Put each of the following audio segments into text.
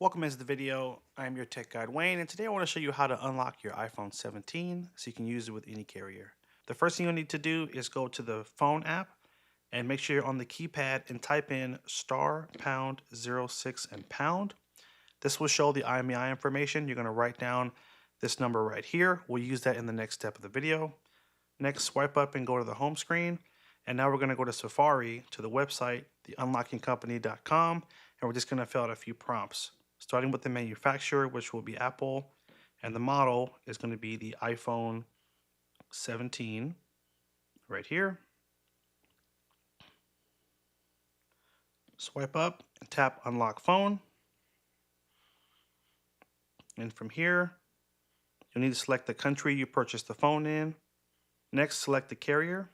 Welcome into the video. I'm your tech guide Wayne, and today I want to show you how to unlock your iPhone 17 so you can use it with any carrier. The first thing you'll need to do is go to the phone app and make sure you're on the keypad and type in star pound 06 and pound. This will show the IMEI information. You're going to write down this number right here. We'll use that in the next step of the video. Next, swipe up and go to the home screen. And now we're going to go to Safari to the website, theunlockingcompany.com, and we're just going to fill out a few prompts, starting with the manufacturer, which will be Apple, and the model is going to be the iPhone 17 right here. Swipe up and tap Unlock Phone. And from here, you'll need to select the country you purchased the phone in. Next, select the carrier.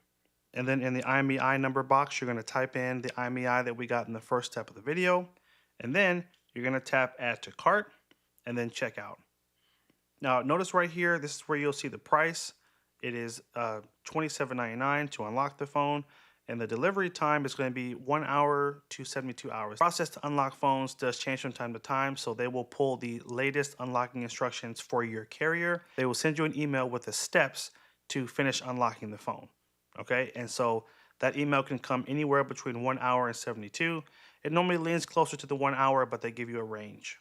And then in the IMEI number box, you're going to type in the IMEI that we got in the first step of the video. And then you're going to tap Add to Cart and then Checkout. Now, notice right here, this is where you'll see the price. It is $27.99 to unlock the phone. And the delivery time is going to be 1 hour to 72 hours. The process to unlock phones does change from time to time, so they will pull the latest unlocking instructions for your carrier. They will send you an email with the steps to finish unlocking the phone. Okay, and so that email can come anywhere between 1 hour and 72. It normally leans closer to the 1 hour, but they give you a range.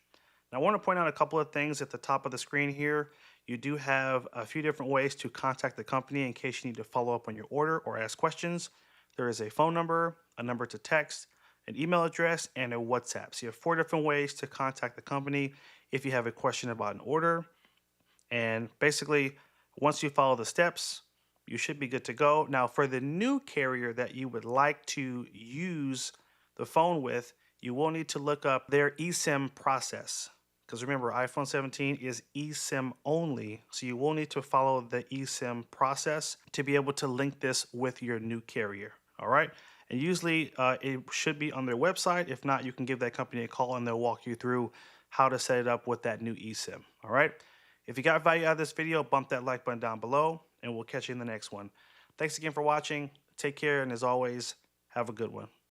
Now, I want to point out a couple of things at the top of the screen here. You do have a few different ways to contact the company in case you need to follow up on your order or ask questions. There is a phone number, a number to text, an email address, and a WhatsApp. So you have 4 different ways to contact the company if you have a question about an order. And basically, once you follow the steps, you should be good to go. Now, for the new carrier that you would like to use the phone with, you will need to look up their eSIM process. Because remember, iPhone 17 is eSIM only, so you will need to follow the eSIM process to be able to link this with your new carrier. All right, and usually it should be on their website. If not, you can give that company a call and they'll walk you through how to set it up with that new eSIM. All right, if you got value out of this video, bump that like button down below, and we'll catch you in the next one. Thanks again for watching. Take care, and as always, have a good one.